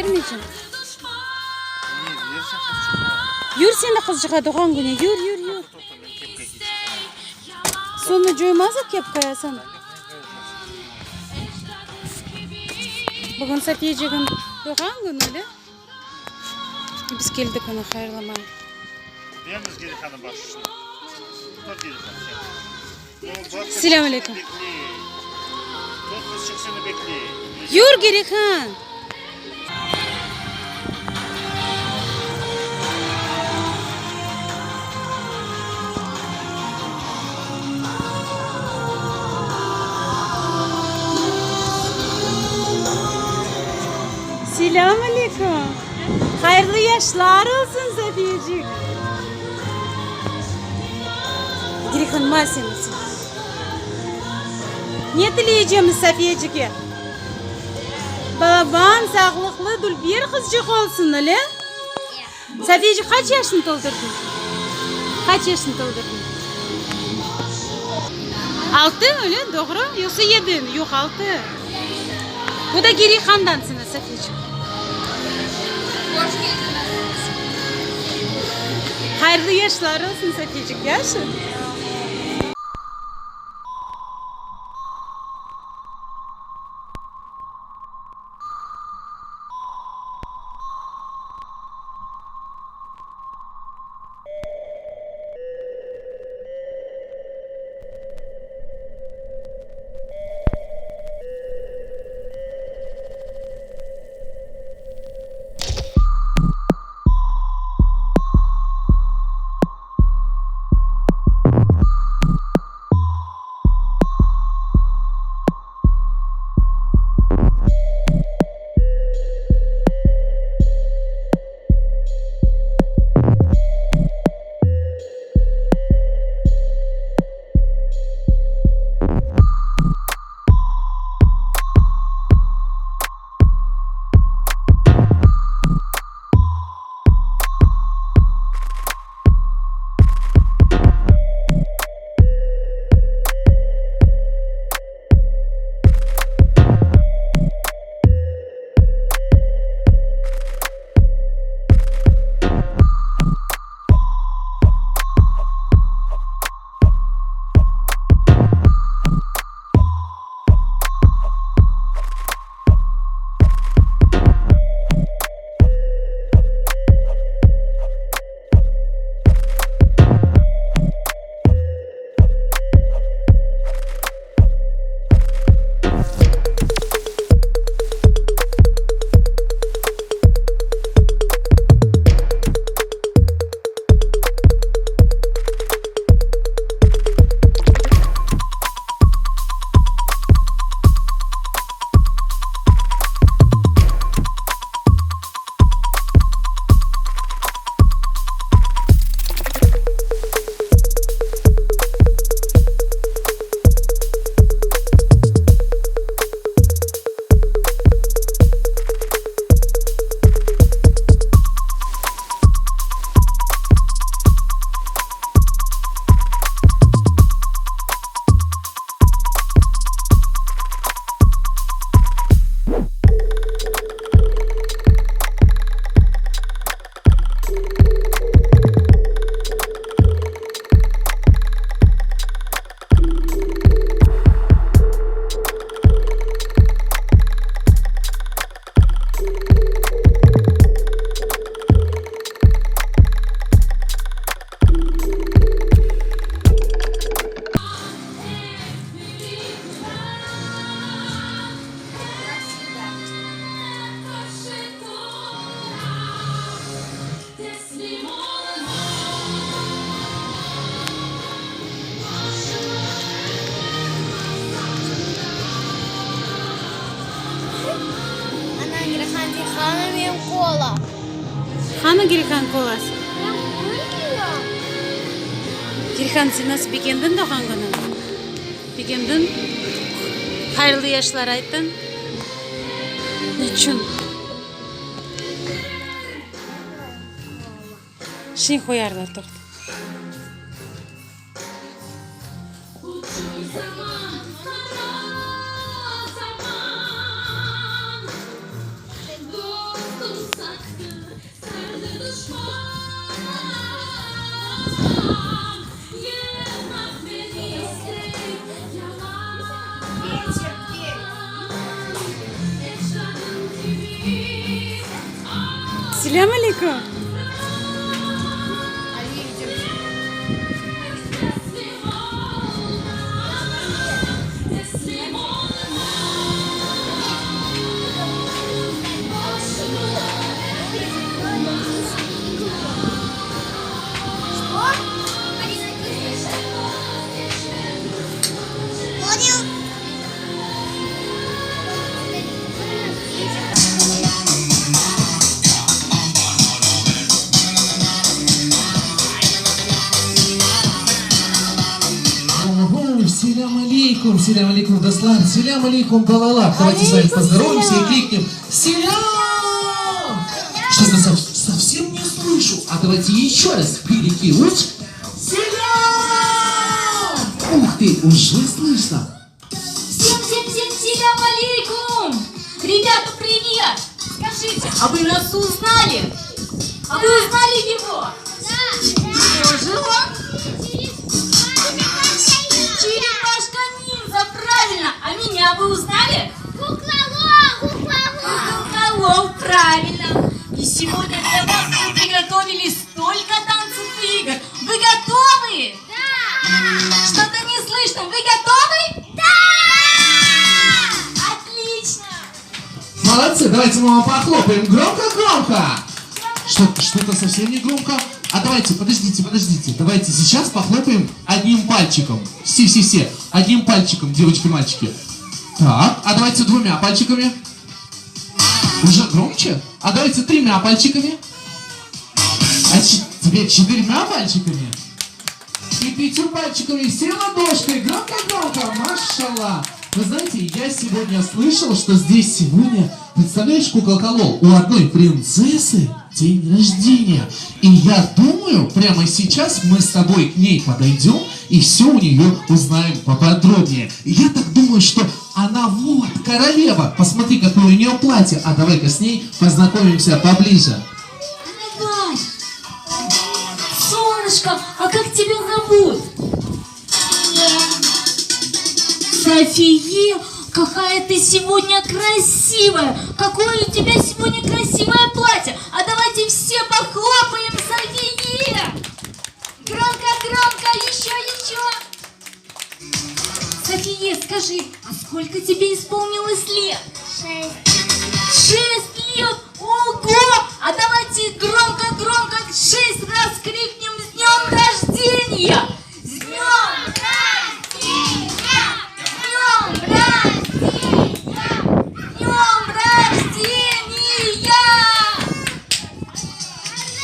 vermeyeceğim. Yür sen de kızcığa doğan güne. Yür. Sonra coymazlık yap koyasan. Bugün Safiyeciğin doğan günü öyle. Biz geldik ona hayırlamaya. Yalnız geri kanın başlısına. Tutar geri kanı. Selamünaleyküm. Çok kız çıksını bekle. Yür geri kan. Selamünaleyküm. Hayırlı yaşlar olsun Safiyeciğim. Geri kan malzemesi. Ne dileyeceğimiz Safiyeciğe? Baban sağlıklı dul bir kızcık olsun öyle. Safiyeciğim kaç yaşını doldurdun? Kaç yaşını doldurdun? 6 öyle doğru. Yoksa 7 mi? Yok 6. Bu da geri kandansın Safiyeciğim. Hayırlı yaşlar olsun Safiyeciğim. Yaşın. Hangi Girikan kolası? Girikan sen nasıl bekendin de hangını? Bekendin? Hayırlı yaşlar aytın. Niçin? Şey koyarlar toxta. Selam aleyküm. Селям алейкум, Даслан, селям алейкум, Балалак. Давайте с вами поздороваемся и крикнем селям! Что-то совсем не слышу. А давайте еще раз впереди луч. Селям! Ух ты, уже слышно. Всем селям алейкум! Ребята, привет! Скажите, а вы нас узнали? А вы узнали его? Да! Тоже он? Черепашка Ниндзя, правильно! А меня вы узнали? Куклолов, правильно! И сегодня для вас мы приготовили столько танцев и игр. Вы готовы? Да! Что-то не слышно. Вы готовы? Да! Отлично! Молодцы, давайте мы вам похлопаем. Громко-громко! Что-то совсем не громко. А давайте, подождите. Давайте сейчас похлопаем одним пальчиком. Все. Одним пальчиком, девочки, мальчики. Так, а давайте двумя пальчиками. Уже громче? А давайте тремя пальчиками. А теперь 4 пальчиками. И 5 пальчиками. Все ладошкой. Громко-громко. Машалла. Вы знаете, я сегодня слышал, что здесь сегодня, представляешь, Куколколол, у одной принцессы день рождения. И я думаю, прямо сейчас мы с тобой к ней подойдем и все у нее узнаем поподробнее. И я так думаю, что она вот, королева. Посмотри, какое у нее платье. А давай-ка с ней познакомимся поближе. Давай! Солнышко, а как тебя зовут? София, какая ты сегодня красивая! Какое у тебя сегодня красивое платье! А давайте все похлопаем Софии! Громко, еще! София, скажи, а сколько тебе исполнилось лет? 6 лет! Ого! А давайте громко 6 раз крикнем с днем рождения! С днем рождения! Днем рождения!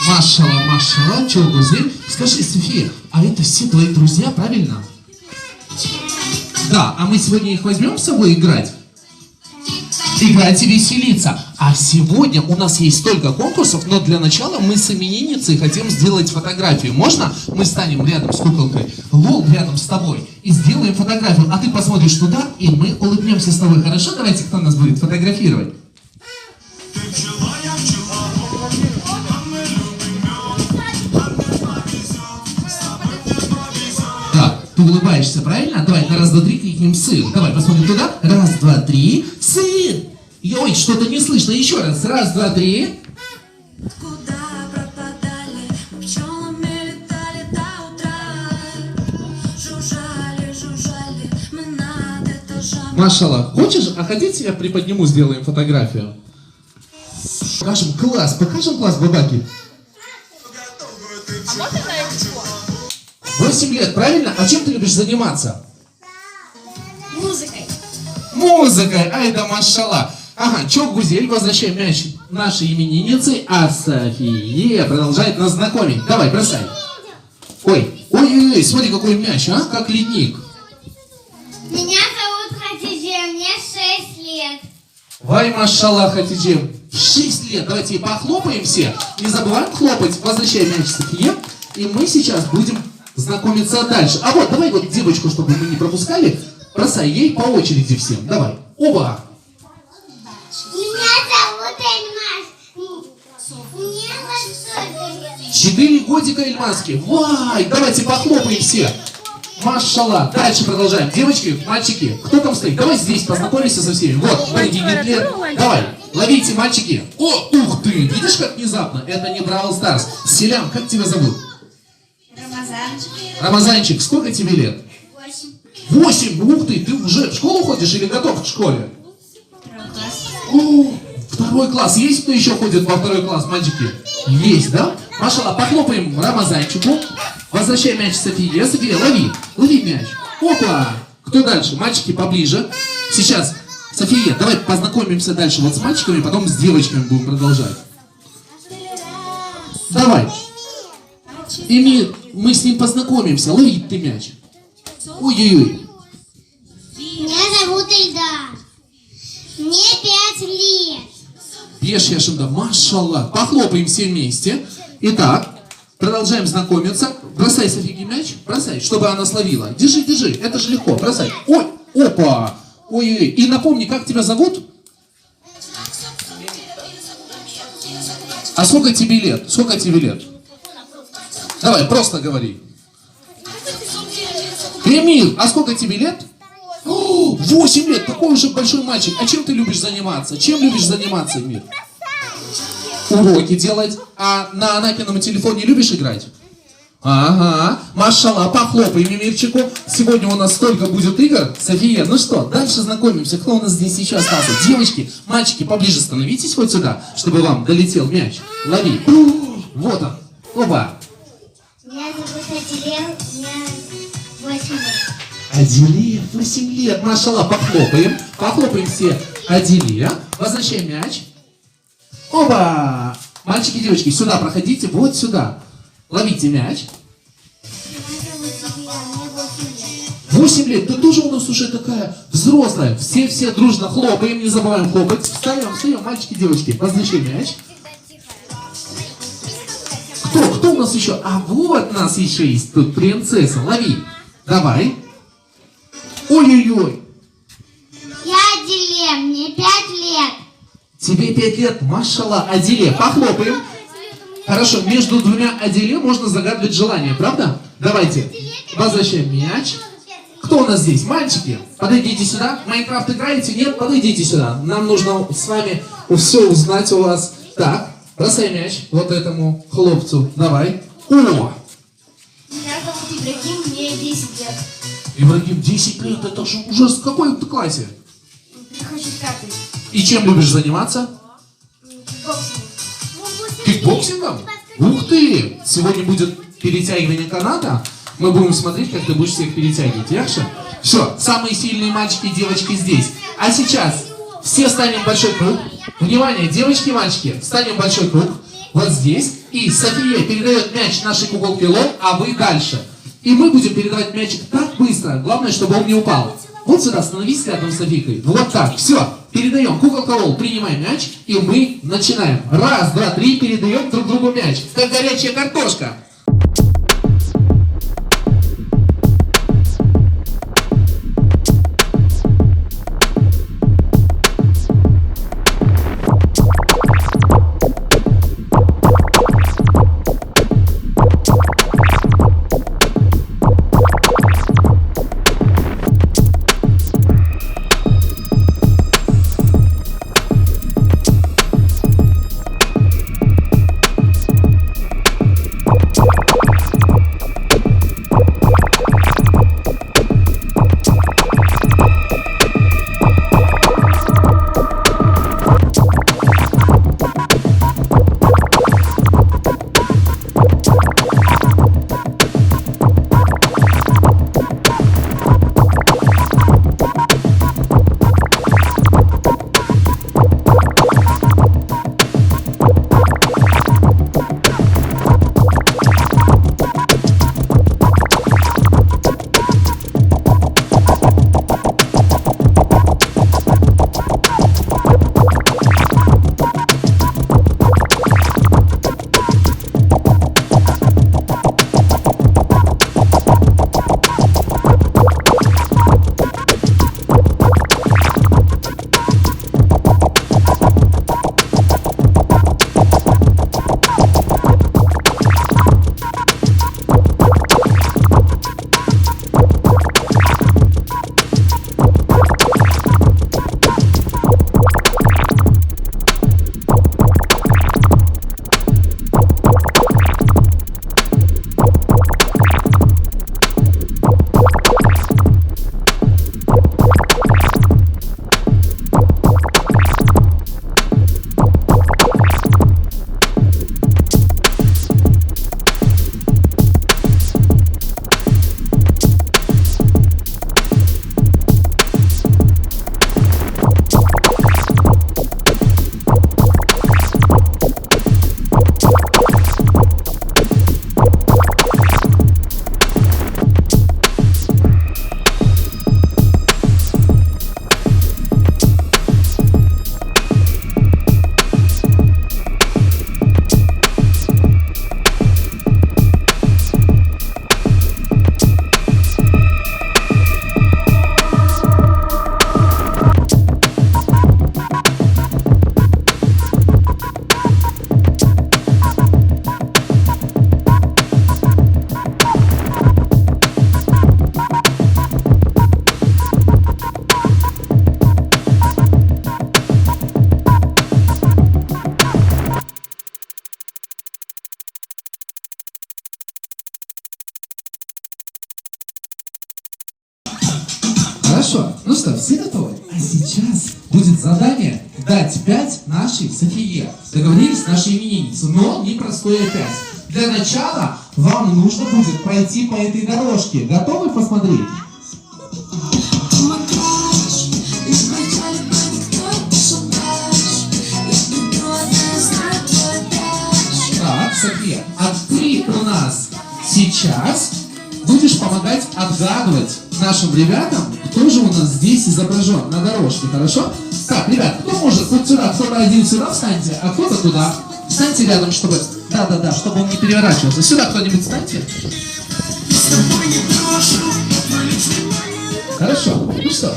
Машалла, чё, гузель? Скажи, София, а это все твои друзья, правильно? Да, а мы сегодня их возьмем с собой играть? Играть и веселиться. А сегодня у нас есть столько конкурсов, но для начала мы с именинницей хотим сделать фотографию. Можно? Мы станем рядом с куколкой Лол, рядом с тобой, и сделаем фотографию. А ты посмотришь туда, и мы улыбнемся с тобой. Хорошо? Давайте, кто нас будет фотографировать? Да, ты улыбаешься, правильно? Давай, на раз, два, три крикнем сыр. Давай, посмотрим туда. Раз, два, три. Сыр! Ой, что-то не слышно. Еще раз. Раз, два, три. Куда пропадали, пчелами летали до утра. Жужжали, мы над этажом. Машалла, хочешь? А хотите, я приподниму, сделаем фотографию? Покажем класс, бабаки. А можно на экспо? 8 лет, правильно? А чем ты любишь заниматься? Музыкой, а это машалла. Ага, чё, Гузель, возвращай мяч нашей имениннице, а София продолжает нас знакомить. Давай, бросай. Ой, смотри, какой мяч, а? Как ледник. Меня зовут Хатиже, мне 6 лет. Вай, машалла, Хатиджем. 6 лет. Давайте ей похлопаем все. Не забываем хлопать. Возвращай мяч София. И мы сейчас будем знакомиться дальше. А вот, давай вот девочку, чтобы мы не пропускали, бросай ей по очереди всем. Давай. Оба. Меня зовут Эльмас. Мне 6 лет. 4 годика Эльмаски. Вай, давайте похлопаем все. Машалла. Дальше продолжаем. Девочки, мальчики, кто там стоит? Давай здесь познакомимся со всеми. Вот, маленький Гитлер. Давай. Ловите, мальчики. О, ух ты, видишь, как внезапно? Это не Бравл Старс. Селян, как тебя зовут? Рамазанчик, сколько тебе лет? 8. Ух ты уже в школу ходишь или готов к школе? О, 2 класс. Есть кто еще ходит во 2 класс, мальчики? Есть, да? Машалла, похлопаем Рамазанчику. Возвращай мяч Софии. София, лови. Лови мяч. Опа. Кто дальше? Мальчики поближе. Сейчас, София, давай познакомимся дальше вот с мальчиками, потом с девочками будем продолжать. Давай. Эмир, мы с ним познакомимся. Лови ты мяч. Ой-ой-ой. Меня зовут Ильдар. Мне 5 лет. Пеш Яшимда, машалла. Похлопаем все вместе. Итак, продолжаем знакомиться. Бросай Софике мяч. Бросай, чтобы она словила. Держи, держи. Это же легко. Бросай. Ой, опа. Ой-ой-ой. И напомни, как тебя зовут? А сколько тебе лет? Сколько тебе лет? Давай, просто говори. Эмир, а сколько тебе лет? 8 лет, такой уже большой мальчик. А чем ты любишь заниматься? Чем любишь заниматься, Эмир? Уроки делать. А на Анакином телефоне любишь играть? Ага, машалла, похлопаем Эмирчику. Сегодня у нас столько будет игр. София, ну что, дальше знакомимся. Кто у нас здесь еще остался? Девочки, мальчики, поближе становитесь вот сюда, чтобы вам долетел мяч. Лови. Вот он. Опа. Меня зовут Адилен. Мне 8 лет. Адиле, 8 лет, машалла, похлопаем. Похлопаем все Адиле. Возвращай мяч. Оба! Мальчики и девочки, сюда проходите, вот сюда. Ловите мяч. Меня зовут София. Мне 8 лет. 8 лет, ты тоже у нас уже такая взрослая. Все дружно хлопаем, не забываем хлопать. Встаем, мальчики и девочки. Возвращай мяч. Кто у нас еще? А вот у нас еще есть тут принцесса. Лови. Давай. Ой-ой-ой. Я Адилен. Мне 5 лет. Тебе 5 лет, машалла, Адиле. Похлопаем. Хорошо, между 2 Адиле можно загадывать желание, правда? Давайте. Возвращаем мяч. Кто у нас здесь? Мальчики, подойдите сюда. В Майнкрафт играете? Нет? Подойдите сюда. Нам нужно с вами все узнать у вас. Так, бросай мяч вот этому хлопцу. Давай. О! Меня зовут Ибрагим, мне 10 лет. Ибрагим, 10 лет, это же ужас. В какой ты классе? Прихожу в 5. И чем любишь заниматься? Кикбоксинг. Кикбоксингом? Ух ты! Сегодня будет перетягивание каната. Мы будем смотреть, как ты будешь всех перетягивать. Яхша? Все, самые сильные мальчики и девочки здесь. А сейчас все станем в большой круг. Внимание, девочки и мальчики, станем в большой круг. Вот здесь. И София передает мяч нашей куколке Лол, а вы дальше. И мы будем передавать мячик так быстро. Главное, чтобы он не упал. Вот сюда, становись рядом с Софийкой. Вот так, все. Передаем. Куколка Лол, принимай мяч. И мы начинаем. 1, 2, 3, передаем друг другу мяч. Как горячая картошка. Хорошо. Ну что, все готовы? А сейчас будет задание дать 5 нашей Софие. Договорились, нашей имениннице, но непростое 5. Для начала вам нужно будет пройти по этой дорожке. Готовы посмотреть? Так, София, а ты у нас сейчас будешь помогать отгадывать нашим ребятам, кто же у нас здесь изображен на дорожке, хорошо? Так, ребят, кто может вот сюда, кто-то один сюда встаньте, а кто-то туда. Встаньте рядом, чтобы... Да, чтобы он не переворачивался. Сюда кто-нибудь встаньте. Хорошо, ну что,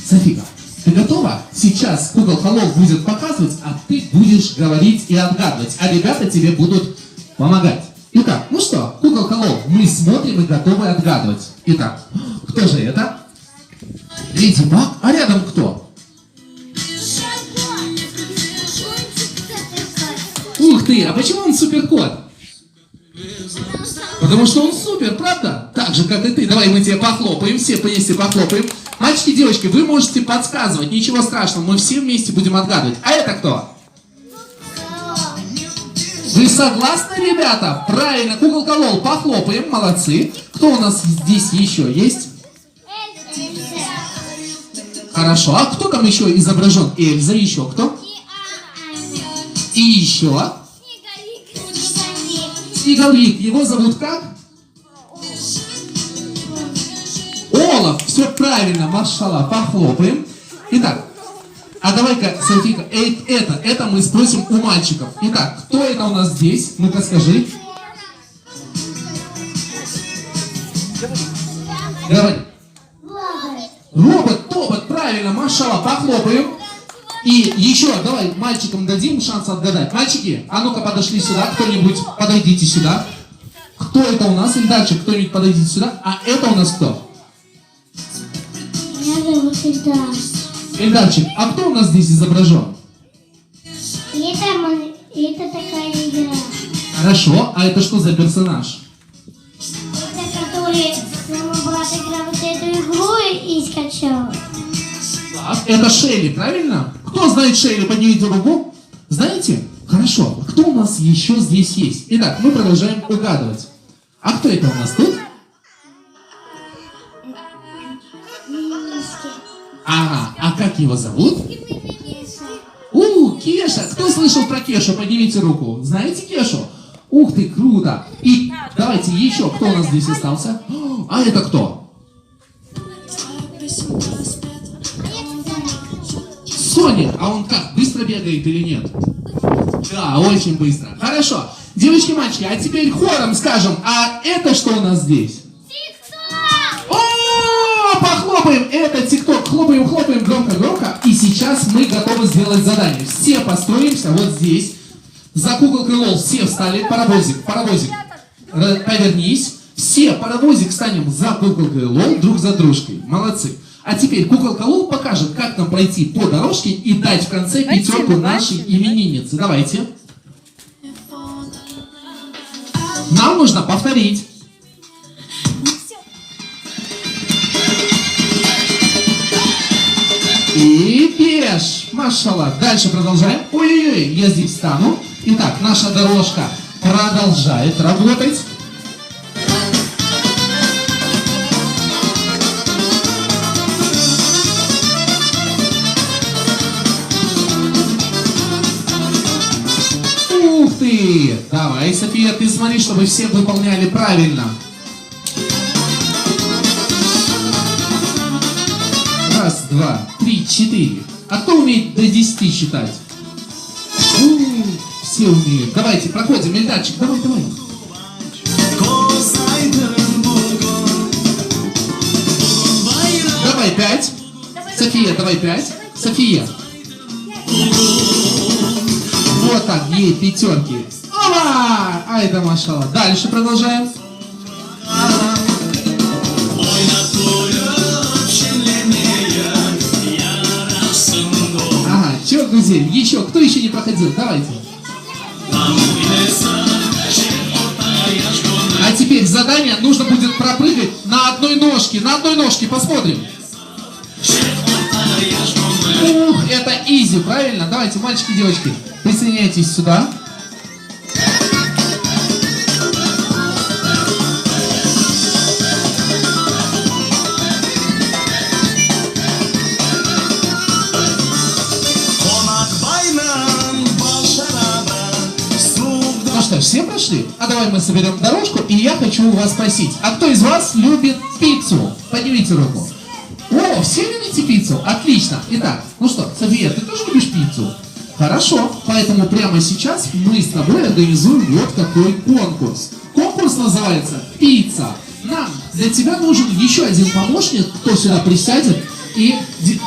Софика, ты готова? Сейчас Google Hello будет показывать, а ты будешь говорить и отгадывать, а ребята тебе будут помогать. Итак, ну что, Google Hello, мы смотрим и готовы отгадывать. Итак, кто же это? Леди Баг, а рядом кто? Ух ты, а почему он суперкот? Потому что он супер, правда? Так же, как и ты. Давай мы тебе похлопаем, все вместе похлопаем. Мальчики, девочки, вы можете подсказывать, ничего страшного, мы все вместе будем отгадывать. А это кто? Вы согласны, ребята? Правильно, Google Hello, похлопаем, молодцы. Кто у нас здесь еще есть? Хорошо, а кто там еще изображен? Эльза, еще кто? И еще? Снеговик. Его зовут как? Олаф. Все правильно, машалла. Похлопаем. Итак, а давай-ка, Софика, это мы спросим у мальчиков. Итак, кто это у нас здесь? Ну-ка скажи. Говори. Робот, правильно, машалла. Похлопаем. И еще, давай мальчикам дадим шанс отгадать. Мальчики, а ну-ка подошли сюда, кто-нибудь подойдите сюда. Кто это у нас? Ильдарчик, кто-нибудь подойдите сюда. А это у нас кто? Меня зовут Ильдар. Ильдарчик, а кто у нас здесь изображен? Это такая игра. Хорошо, а это что за персонаж? Это который мама брат играл вот эту игру и скачал. Так, это Шелли, правильно? Кто знает Шелли? Поднимите руку. Знаете? Хорошо. Кто у нас еще здесь есть? Итак, мы продолжаем угадывать. А кто это у нас тут? Ага, а как его зовут? Кеша. Кто слышал про Кешу? Поднимите руку. Знаете Кешу? Ух ты, круто. И давайте еще, кто у нас здесь остался? А это кто? Соник. А он как, быстро бегает или нет? Да, очень быстро. Хорошо. Девочки, мальчики, а теперь хором скажем, а это что у нас здесь? О, похлопаем, это ТикТок. Хлопаем, громко. И сейчас мы готовы сделать задание. Все построимся вот здесь. За Google Hello все встали. Паровозик. Повернись. Все, паровозик, станем за Google Hello друг за дружкой. Молодцы. А теперь Google Hello покажет, как нам пройти по дорожке и дать в конце пятерку нашей имениннице. Давайте. Нам нужно повторить. И пеш. Машалла. Дальше продолжаем. Ой-ой-ой, я здесь стану. Итак, наша дорожка продолжает работать. Ух ты! Давай, София, ты смотри, чтобы все выполняли правильно. Раз, два, три, четыре. А кто умеет до 10 считать? Все умеют. Давайте, проходим. Ильдарчик, давай. Давай 5. София, давай 5. София. Вот так, ей пятерки. Опа! Ай да машалла. Дальше продолжаем. Ага, чё, гузель? Еще, кто еще не проходил? Давайте. А теперь задание нужно будет пропрыгать на одной ножке. На одной ножке, посмотрим. Ух, это изи, правильно? Давайте, мальчики и девочки, присоединяйтесь сюда. Ну что, все прошли? А давай мы соберем дорожку, и я хочу у вас спросить, а кто из вас любит пиццу? Поднимите руку. О, все любите пиццу? Отлично. Итак, ну что, София, ты тоже любишь пиццу? Хорошо, поэтому прямо сейчас мы с тобой организуем вот такой конкурс. Конкурс называется «Пицца». Нам для тебя нужен еще один помощник, кто сюда присядет и...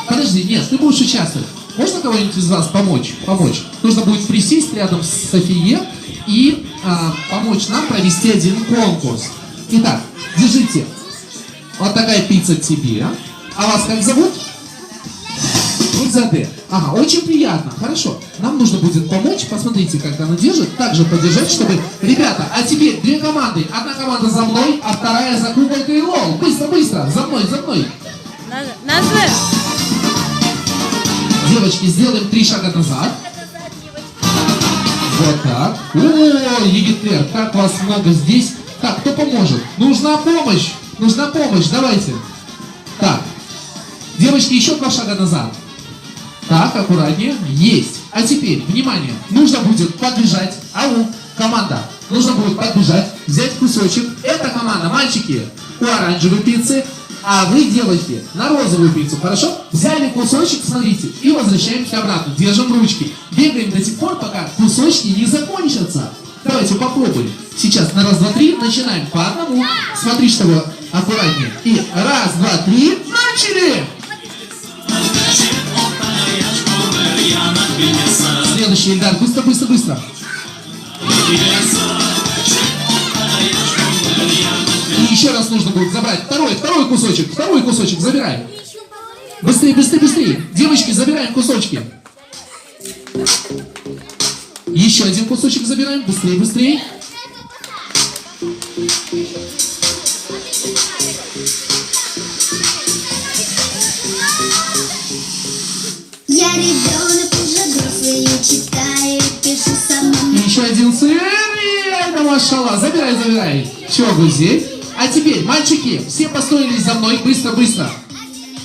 Подожди, нет, ты будешь участвовать. Можно кого-нибудь из вас помочь? Нужно будет присесть рядом с Софией и помочь нам провести один конкурс. Итак, держите. Вот такая пицца тебе. А вас как зовут? Гульзаде. Ага, очень приятно. Хорошо. Нам нужно будет помочь. Посмотрите, как она держит. Также поддержать, чтобы... Ребята, а теперь две команды. Одна команда за мной, а вторая за куколкой Лол. Быстро. За мной. Назад. Девочки, сделаем 3 шага назад. Вот так. О, Егитлер, как вас много здесь. Так, кто поможет? Нужна помощь. Давайте. Так. Девочки, еще 2 шага назад. Так, аккуратнее. Есть. А теперь, внимание, нужно будет подбежать. Ау, команда. Нужно будет подбежать, взять кусочек. Это команда, мальчики, у оранжевой пиццы, а вы, девочки, на розовую пиццу, хорошо? Взяли кусочек, смотрите, и возвращаемся обратно. Держим ручки. Бегаем до тех пор, пока кусочки не закончатся. Давайте попробуем. Сейчас на 1, 2, 3 начинаем по одному. Смотри, чтобы аккуратнее. И 1, 2, 3, начали! Следующий, Ильдар, быстро. И еще раз нужно будет забрать второй кусочек, забирай. Быстрее. Девочки, забираем кусочки. Еще один кусочек забираем, быстрее. Я ребенок, уже взрослый, читаю, пишу сама. Еще один сыр, это машалла, забирай. Чего гузей? А теперь, мальчики, все построились за мной, быстро.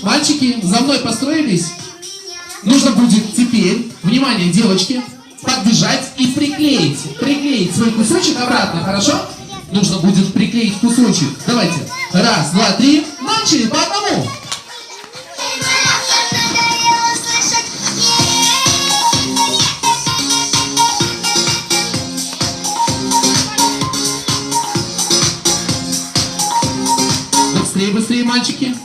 Мальчики, за мной построились. Нужно будет теперь, внимание, девочки, подбежать и приклеить свой кусочек обратно, хорошо? Нужно будет приклеить кусочек. Давайте, 1, 2, 3, начали по одному. Быстрее, мальчики.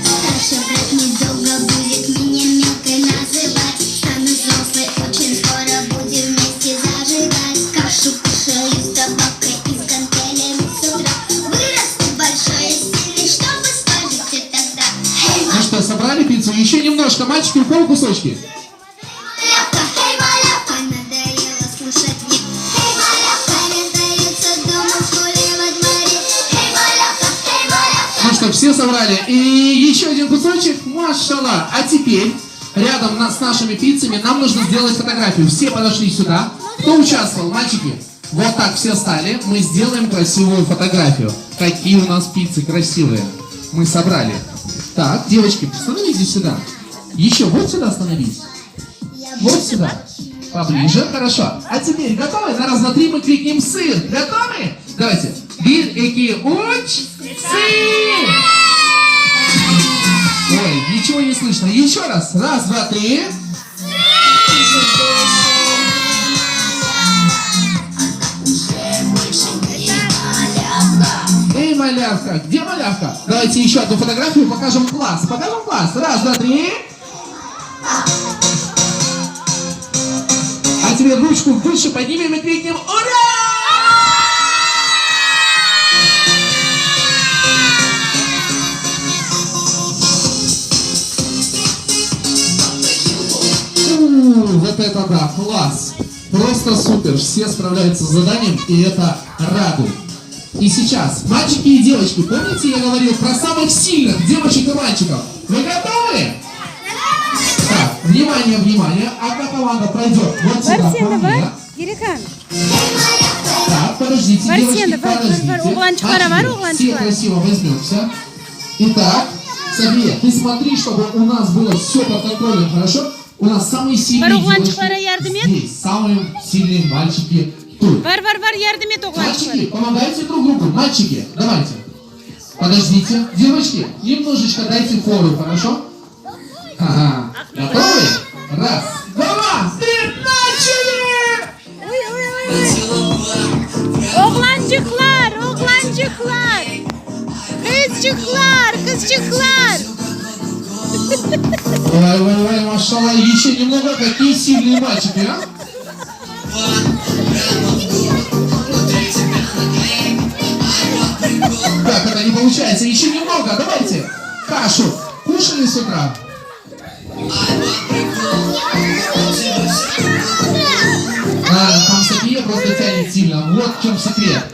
Старший брат недолго будет меня мелкой называть. Стану взрослой, очень скоро будем вместе зажигать. Кашу кушаю с добавкой из гантелями с утра. Вырасту большой и сильный, что вы скажете тогда? Ну что, собрали пиццу? Еще немножко, мальчики, у кого кусочки? Все собрали. И еще один кусочек. Машалла. А теперь рядом с нашими пиццами нам нужно сделать фотографию. Все подошли сюда. Кто участвовал, мальчики? Вот так все стали. Мы сделаем красивую фотографию. Какие у нас пиццы красивые. Мы собрали. Так, девочки, становитесь сюда. Еще вот сюда становись. Вот сюда. Поближе. Хорошо. А теперь готовы? На 1, 2, 3 мы крикнем сыр. Готовы? Давайте. Bir, iki, üç, сыр! Ой, ничего не слышно. Еще раз. 1, 2, 3. Эй, малявка, где малявка? Давайте еще одну фотографию, покажем класс. 1, 2, 3. А теперь ручку выше поднимем и крикнем «Ура!» Вот это да, класс. Просто супер. Все справляются с заданием, и это радует. И сейчас, мальчики и девочки, помните, я говорил про самых сильных девочек и мальчиков? Вы готовы? Так, внимание, внимание. Одна команда пройдет вот сюда, Бар ко сенде, мне. бар. Герехан. Так, подождите, Бар девочки, сенде, бар, подождите. бар, угланчиклар, бар, Мальчики, угланчиклар. все красиво возьмемся. Итак, София, ты смотри, чтобы у нас было все под контролем, хорошо? У нас самые сильные Бар, девочки угланчиклара ярдым ет. здесь, самые сильные мальчики тут. Бар, ярдым ет Мальчики, оғланчықлар. помогайте друг другу. Мальчики, давайте. Подождите. Девочки, немножечко дайте фору, хорошо? Ага. Готовы? Раз, два, три, начали! Оғланчықлар. Қызчықлар. Ой, машалла, еще немного, какие сильные мальчики, а? Так, это не получается, еще немного, давайте. Кашу кушали с утра? Там София просто тянет сильно, вот в чем секрет.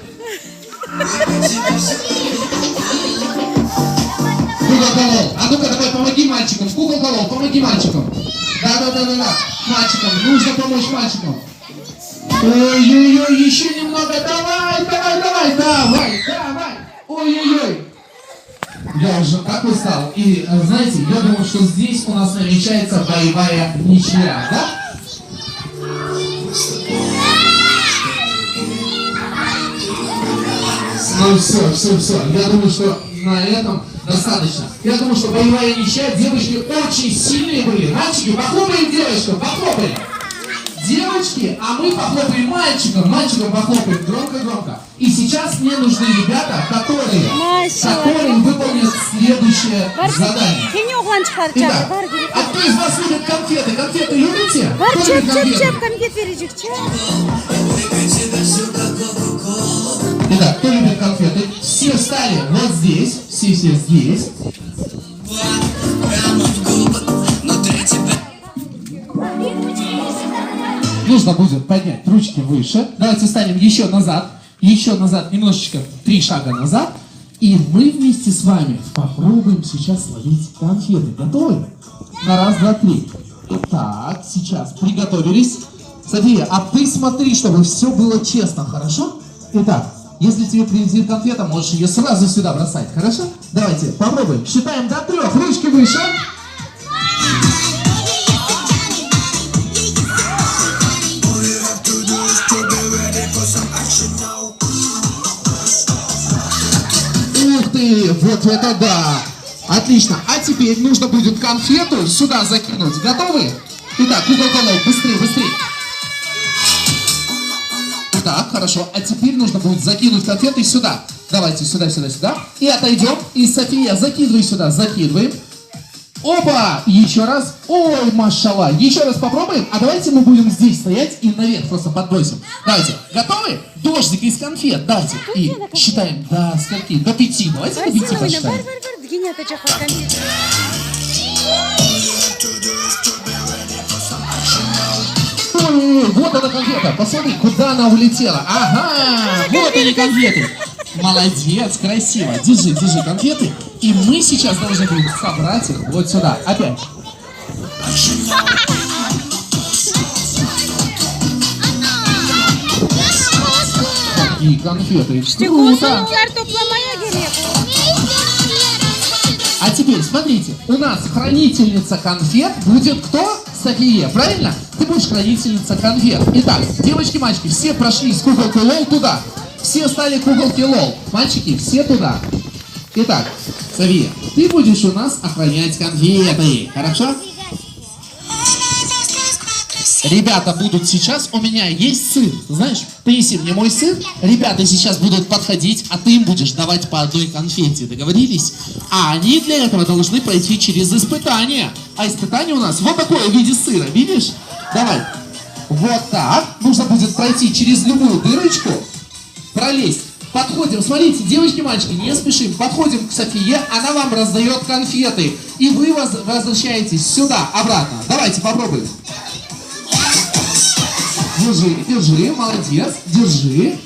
Куколколол, а ну-ка давай помоги мальчикам, Куколколол, помоги мальчикам. Да, мальчикам, нужно помочь мальчикам. Ой-ой-ой, еще немного, давай. Ой-ой-ой. Я уже как устал. И знаете, я думаю, что здесь у нас намечается боевая ничья, да? Ну все. Я думаю, что на этом достаточно. Я думаю, что боевая ничья, девочки очень сильные были. Мальчики, похлопаем девочкам, похлопаем. Девочки, а мы похлопаем мальчикам. Мальчикам похлопаем громко. И сейчас мне нужны ребята, которые выполнят следующее задание. Кене оғланчықлар Итак, чапы. Бар, Герехан. а кто из вас любит конфеты? Конфеты любите? Бар, Кто любит конфеты? чап, конфет бережек, чап. Итак, кто любит конфеты? Все встали вот здесь. Все здесь. Нужно будет поднять ручки выше. Давайте встанем еще назад, немножечко, 3 шага назад. И мы вместе с вами попробуем сейчас словить конфеты. Готовы? На раз, два, три. Итак, сейчас приготовились. София, а ты смотри, чтобы все было честно, хорошо? Итак, если тебе прилетит конфета, можешь ее сразу сюда бросать, хорошо? Давайте попробуем. Считаем до 3. Ручки выше. Ух ты, вот это да! Отлично, а теперь нужно будет конфету сюда закинуть. Готовы? Итак, Куколколол, быстрее. Так, хорошо, а теперь нужно будет закинуть конфеты сюда. Давайте сюда. И отойдем. И София, закидывай сюда, закидываем. Опа! Еще раз. Ой, машалла. Еще раз попробуем. А давайте мы будем здесь стоять и наверх просто подбросим. Давайте. Готовы? Дождик из конфет. Давайте. И считаем до скольки? До 5. Давайте до 5 посчитаем. Гене атачақлар конфет. Ой, вот эта конфета. Посмотри, куда она улетела. Ага, вот они конфеты. Молодец, красиво. Держи конфеты. И мы сейчас должны будем собрать их вот сюда. Опять. Какие конфеты. Круто. Олар топламая керек. А теперь, смотрите, у нас хранительница конфет будет кто? София, правильно? Ты будешь хранительница конфет. Итак, девочки, мальчики, все прошли с куколки лол туда. Все стали куколки лол. Мальчики, все туда. Итак, София, ты будешь у нас охранять конфеты. Хорошо? Ребята будут сейчас, у меня есть сыр, знаешь, принеси мне мой сыр, ребята сейчас будут подходить, а ты им будешь давать по одной конфете, договорились? А они для этого должны пройти через испытание, а испытание у нас вот такое в виде сыра, видишь? Давай, вот так, нужно будет пройти через любую дырочку, пролезть. Подходим, смотрите, девочки, мальчики, не спешим, подходим к Софие, она вам раздает конфеты, и вы возвращаетесь сюда, обратно. Давайте попробуем. Держи, молодец, держи.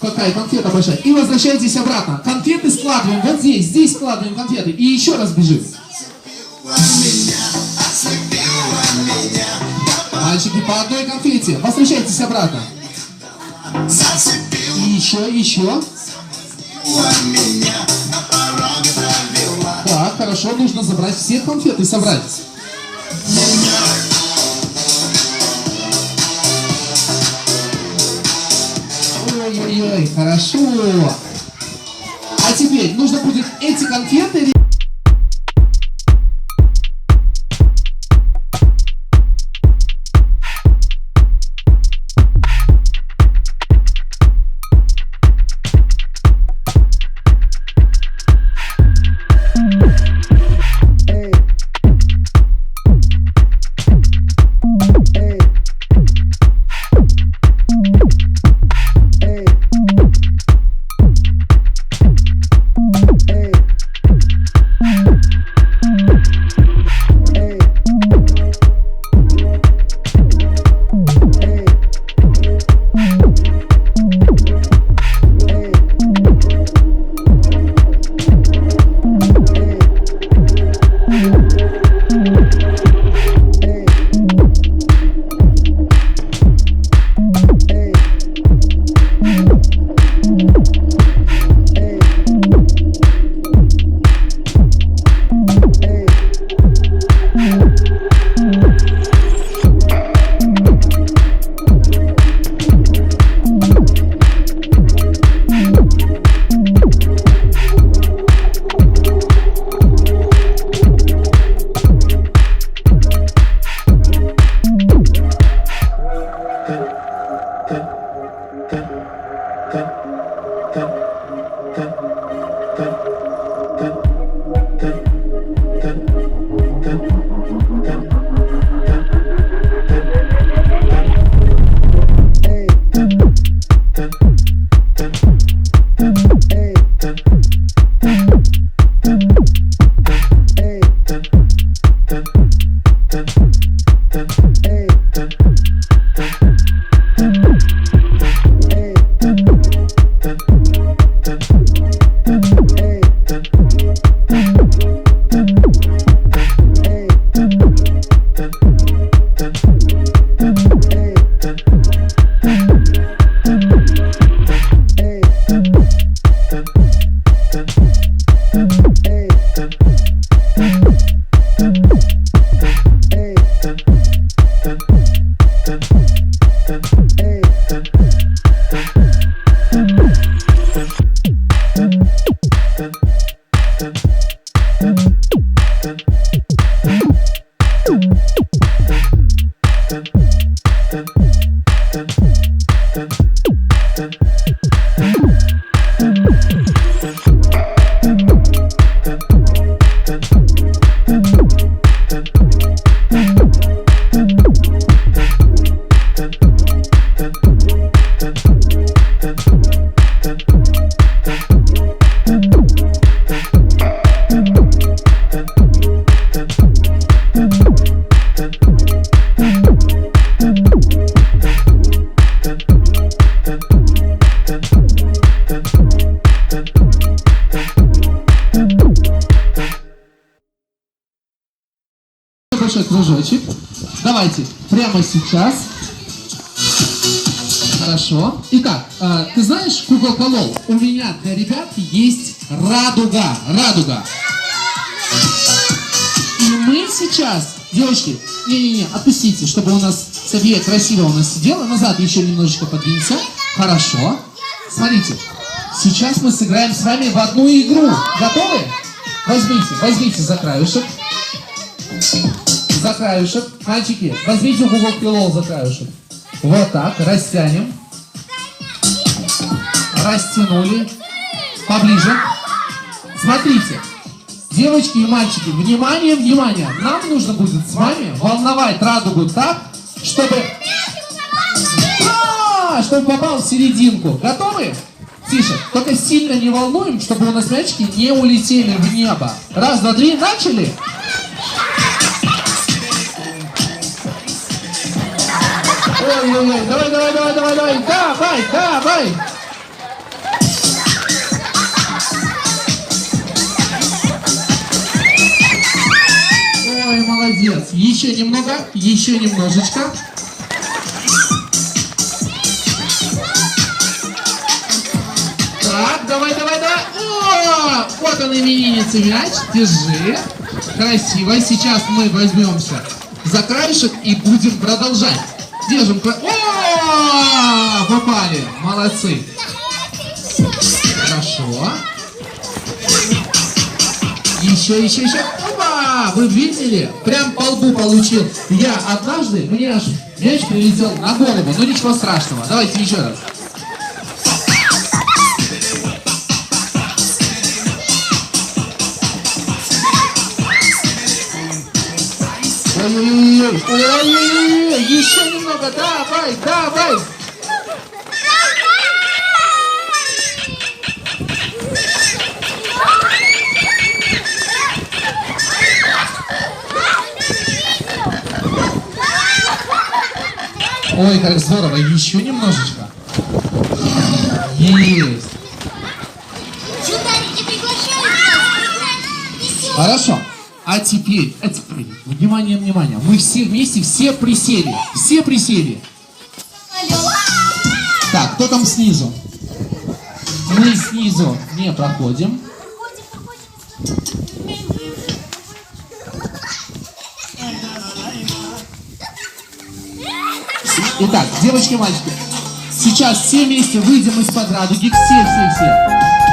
какая конфета большая. И возвращайтесь обратно. Конфеты складываем вот здесь. Здесь складываем конфеты. И еще раз бежим. Мальчики, по одной конфете. Возвращайтесь обратно. И еще. Так, хорошо. Нужно забрать все конфеты и собрать. Ой-ой-ой, хорошо. А теперь нужно будет эти конфеты... Большой кружочек. Давайте прямо сейчас. Хорошо. Итак, ты знаешь, куколка Лол, у меня для ребят есть радуга. Радуга. И мы сейчас, девочки, не-не-не, отпустите, чтобы у нас София красиво у нас сидела. Назад еще немножечко подвинься. Хорошо. Смотрите, сейчас мы сыграем с вами в одну игру. Готовы? Возьмите за краюшек. За краюшек. Мальчики, возьмите у куколки Лол за краюшек. Вот так, растянем. Растянули. Поближе. Смотрите. Девочки и мальчики, внимание, внимание. Нам нужно будет с вами волновать радугу так, чтобы... чтобы попал в серединку. Готовы? Тише. Только сильно не волнуем, чтобы у нас мячики не улетели в небо. Раз, два, три. Начали? Ой-ой-ой, давай. давайте, еще немного, еще немножечко. Так, давай. О, вот он, именинница, мяч, держи. Красиво. Сейчас мы возьмемся за краешек и будем продолжать. Держим. О, попали. Молодцы. Хорошо. Еще. Опа! Вы видели? Прям по лбу получил. Я однажды, мне аж мяч прилетел на голову. Ну ничего страшного. Давайте еще раз. Ой-ой-ой, еще немного, давай. Ой, как здорово, еще немножечко. Есть. Чудовики приглашают нас. Хорошо. А теперь, внимание, мы все вместе, все присели. Так, кто там снизу? Мы снизу не проходим. Итак, девочки, мальчики, сейчас все вместе выйдем из-под радуги, все.